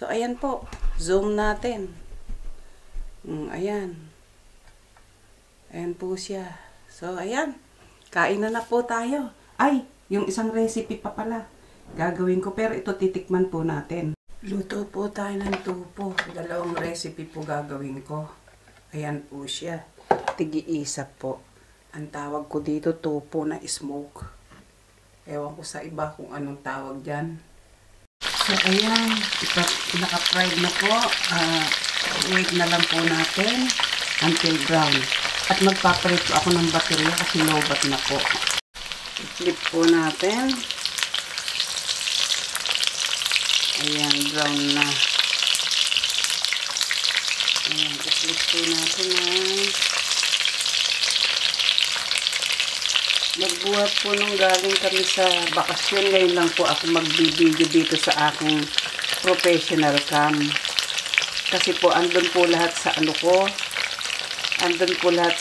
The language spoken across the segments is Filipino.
So, ayan po. Zoom natin. Ayan. Ayan po siya. So, ayan. Kain na po tayo. Ay, yung isang recipe pa pala. Gagawin ko, pero ito titikman po natin. Luto po tayo ng tupo. Dalawang recipe po gagawin ko. Ayan po siya. Tigi-isa po. Ang tawag ko dito, tupo na smoke. Ewan ko sa iba kung anong tawag dyan. So, ayan. Naka-fried na po. Wait na lang po natin until brown. At magpapalit po ako ng baterya kasi lobat na po. I-flip po natin. Ayan, brown na. Ayan, i-flip po natin na. Nagbuhat po nung galing kami sa bakasyon. Ngayon lang po ako magbibideo dito sa aking professional cam. Kasi po andun po lahat sa ano ko. Andun po lahat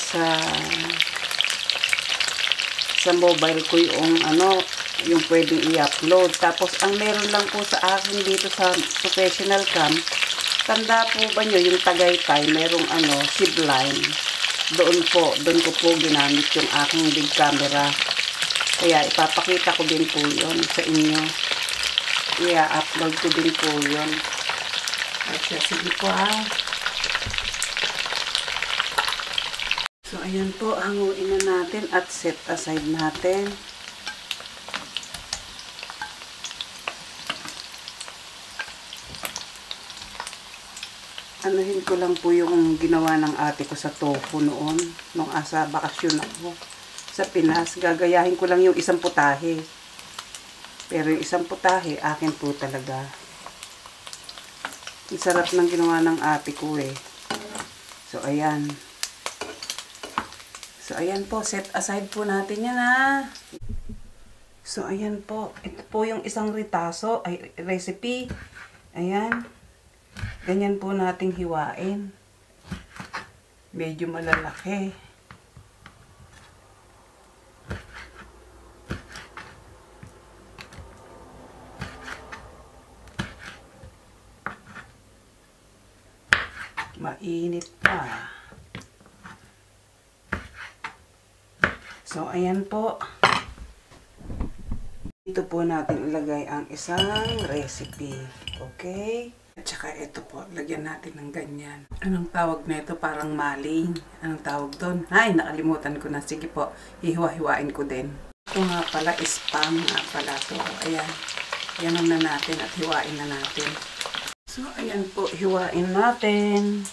sa mobile ko yung ano, yung pwedeng i-upload. Tapos ang meron lang po sa akin dito sa professional cam, tanda po ba nyo yung Tagaytay, merong ano, zipline. Doon ko po ginamit yung aking big camera. Kaya ipapakita ko din po yun sa inyo. I-upload ko din po yun. At sige po ha. So ayan po, hanguin na natin at set aside natin. Anuhin ko lang po yung ginawa ng ate ko sa tofu noon, nung asa bakasyon ako sa Pinas. Gagayahin ko lang yung isang putahe. Pero yung isang putahe, akin po talaga. Ang sarap ng ginawa ng ate ko eh. So, ayan. So, ayan po. Set aside po natin yan ha. So, ayan po. Ito po yung isang ritaso, ay recipe. Ayan. Ganyan po nating hiwain. Medyo malalaki. Mainit pa. So, ayan po. Dito po natin ilagay ang isang recipe. Okay? At saka ito po, lagyan natin ng ganyan. Anong tawag na ito? Parang maling. Anong tawag doon? Ay, nakalimutan ko na. Sige po, hiwa-hiwain ko din. Ito nga pala, spam nga pala to. Ayan. Yan na natin at hiwain na natin. So, ayan po, hiwain natin.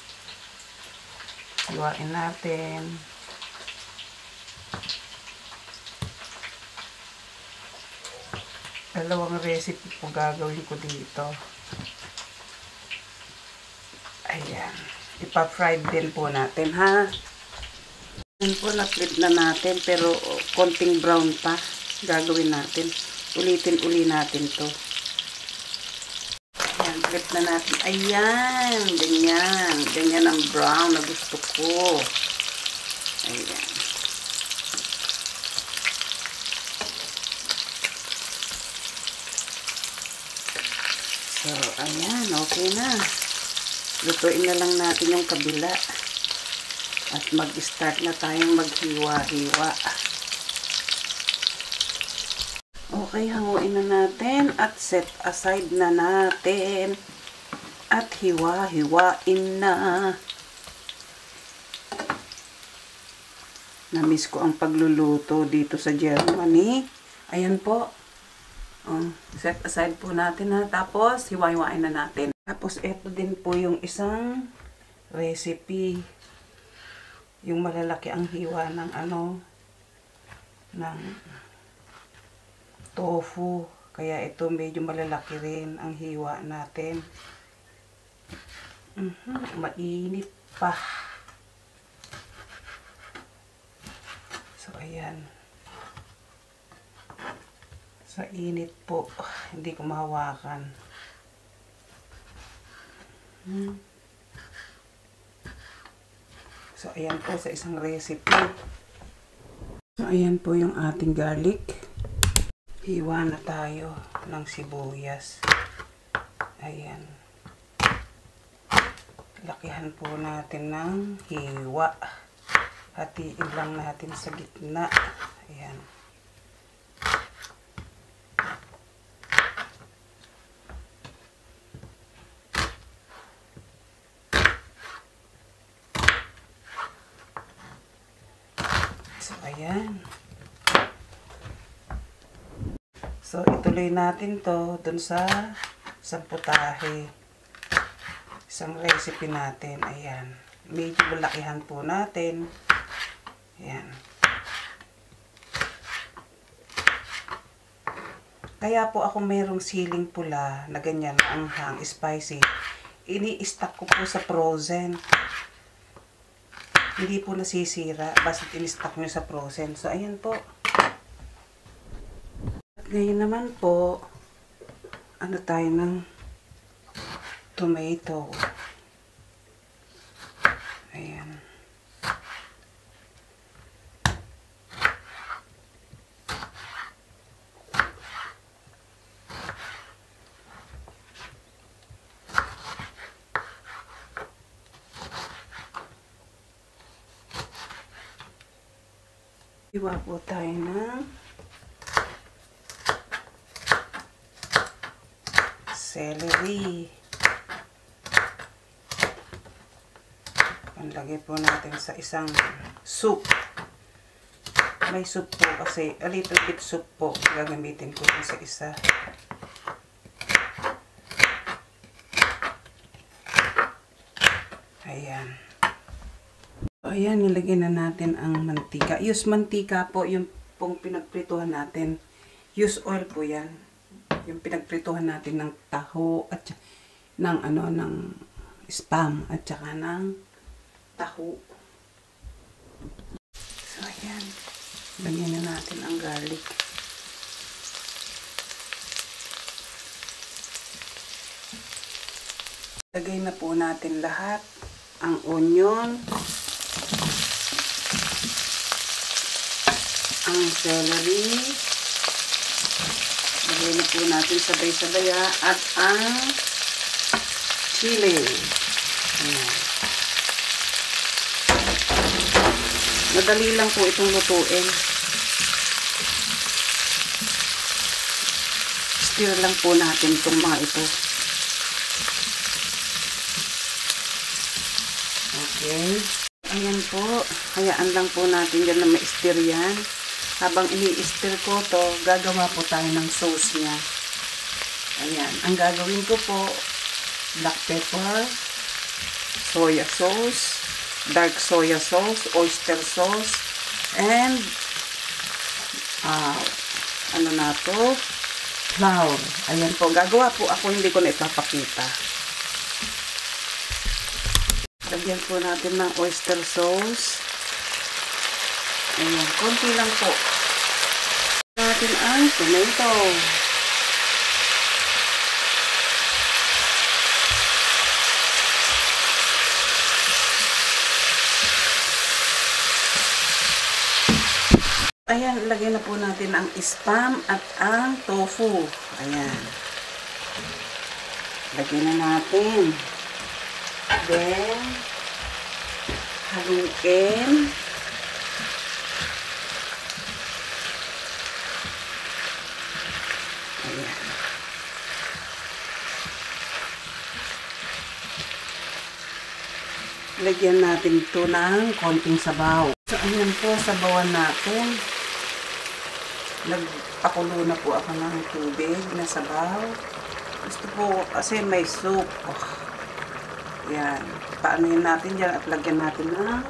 Hiwain natin. Dalawang recipe po gagawin ko dito. Ayan. Ipa-fried din po natin, ha? Ayan po, na-flip na natin. Pero, konting brown pa. Gagawin natin. Ulitin-uli natin to. Ayan, flip na natin. Ayan. Ganyan. Ganyan ang brown na gusto ko. Ayan. So, ayan. Okay na. Lutuin na lang natin yung kabila. At mag-start na tayong maghiwa-hiwa. Okay, hanguin na natin. At set aside na natin. At hiwa-hiwain na. Namiss ko ang pagluluto dito sa Germany. Ayan po. Set aside po natin ha. Tapos, hiwa-hiwain na natin. Tapos, ito din po yung isang recipe. Yung malalaki ang hiwa ng ano, ng tofu. Kaya ito medyo malalaki rin ang hiwa natin. Mainit pa. So, ayan. Sa init po, hindi ko mahawakan. So, ayan po sa isang recipe. So, ayan po yung ating garlic. Hiwa na tayo ng sibuyas. Ayan. lakihan po natin ng hiwa. Hatiin lang natin sa gitna. Ayan. So, ayan. So, ituloy natin to dun sa putahe. Isang recipe natin. Ayan. Medyo lakihan po natin. Ayan. Kaya po ako mayroong siling pula na ganyan, anghang, spicy. Ini-stack ko po sa frozen. Hindi po nasisira. Basta in-stack nyo sa frozen. So, ayan po. Ngayon naman po, ano tayo ng tomato. Ayan. Iwa po tayo ng celery. Panlagay po natin sa isang soup. May soup po kasi, a little bit soup po. Gagamitin ko sa isa. Ayan. Ayan, nilagay na natin ang mantika. Use mantika po, yung pong pinagprituhan natin. Use oil po yan. Yung pinagprituhan natin ng taho at ng spam at saka ng taho. So, ayan. Lagyan na natin ang garlic. Lagay na po natin lahat. Ang onion, ang celery, lagay na po natin sabay-sabay at ang chili. Ayan. Madali lang po itong lutuin. Stir lang po natin itong mga ito. Okay. Ayan po. Hayaan lang po natin dyan na ma-stir yan. Habang ini-stir ko to, gagawa po tayo ng sauce niya. Ayan. Ang gagawin ko po, black pepper, soya sauce, dark soya sauce, oyster sauce, and ano na to? Flour. Ayan po. Gagawa po ako, hindi ko na ipapakita. Lagyan po natin ng oyster sauce. Ayan, konti lang po. Natin ang tomato. Ayan, lagyan na po natin ang spam at ang tofu. Ayan. Lagyan na natin. Then, haluin. Ayan. Lagyan natin ito ng konting sabaw. So, ayan po, sabawan natin. Nagpakulo na po ako ng tubig na sabaw. Gusto po kasi may soup. Oh. Yan. Paano yun natin dyan at lagyan natin ng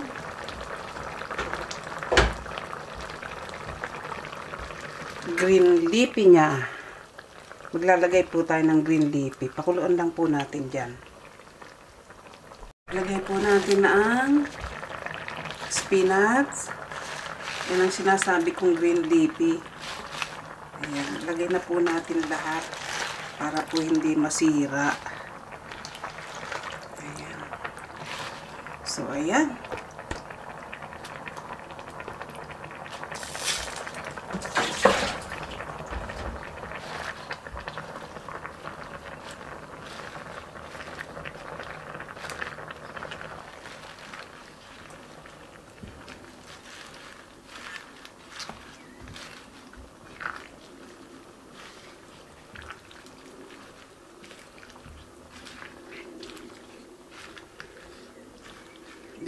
green leafy niya. Maglalagay po tayo ng green leafy. Pakuluan lang po natin dyan. Lagay po natin ang spinach. Yan ang sinasabi kong green leafy. Ayan. Lagay na po natin lahat para po hindi masira. So, ayan.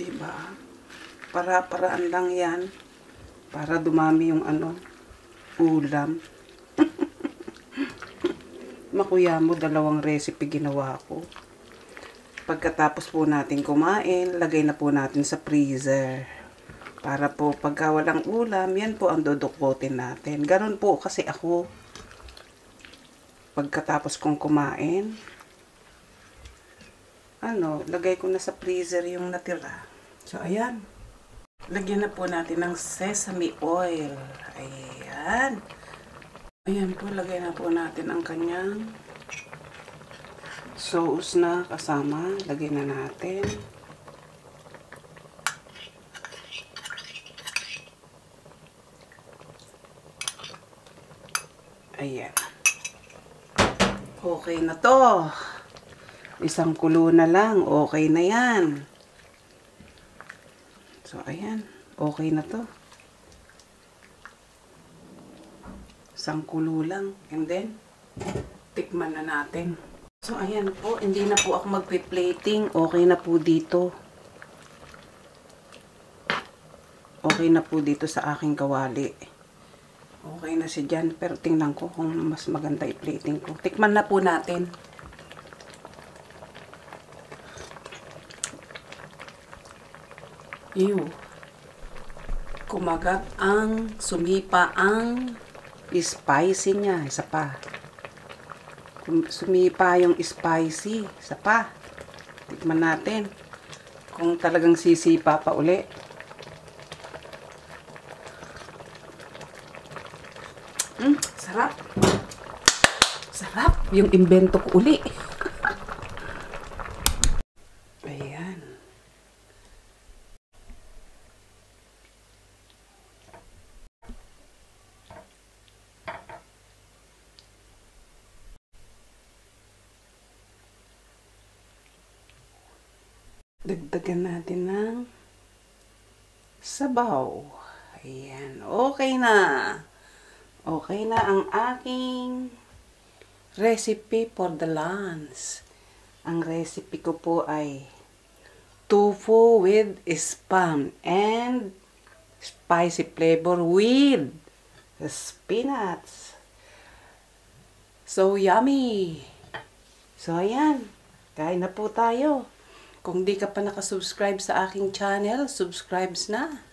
Diba? Para-paraan lang yan. Para dumami yung ulam. Makuya mo, 2 recipe ginawa ko. Pagkatapos po natin kumain, lagay na po natin sa freezer. Para po pagka walang ulam, yan po ang dudukutin natin. Ganon po kasi ako. Pagkatapos kong kumain, lagay ko na sa freezer yung natira. So, ayan. Lagyan na po natin ng sesame oil. Ayan. Ayan po, lagay na po natin ang kanyang sauce na kasama. Lagay na natin. Ayan. Okay na to. Isang kulo na lang. Okay na yan. So, ayan. Okay na to. Isang kulo lang. And then, tikman na natin. So, ayan po. Hindi na po ako magpi-plating. Okay na po dito. Okay na po dito sa aking kawali. Okay na si Jan. Pero tingnan ko kung mas maganda i-plating ko. Tikman na po natin. Ew. Kumagat sumipa ang spicy niya. Isa pa. Sumipa yung spicy. Isa pa. Tikman natin. Kung talagang sisipa pa uli. Sarap. Sarap. Yung invento ko uli. Ayan. Dagdagan natin ng sabaw. Ayan. Okay na. Okay na ang aking recipe for the lunch. Ang recipe ko po ay tofu with spam and spicy flavor with spinach. So yummy! So ayan, kain na po tayo. Kung di ka pa nakasubscribe sa aking channel, subscribe na.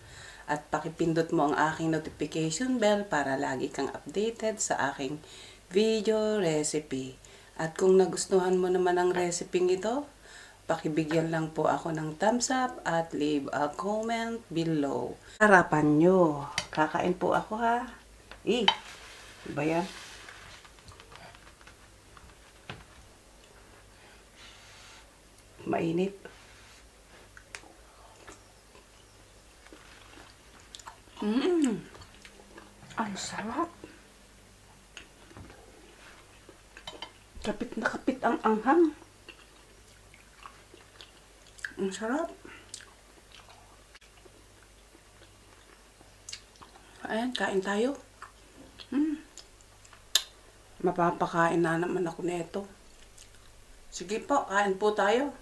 At pakipindot mo ang aking notification bell para lagi kang updated sa aking video recipe. At kung nagustuhan mo naman ang recipe ito, pakibigyan lang po ako ng thumbs up at leave a comment below. Harapan nyo. Kakain po ako ha. Ba yan? Mainit. Ang sarap. Kapit na kapit ang anghang. Ang sarap. Ayan, kain tayo. Mapapakain na naman ako nito. Sige po, kain po tayo.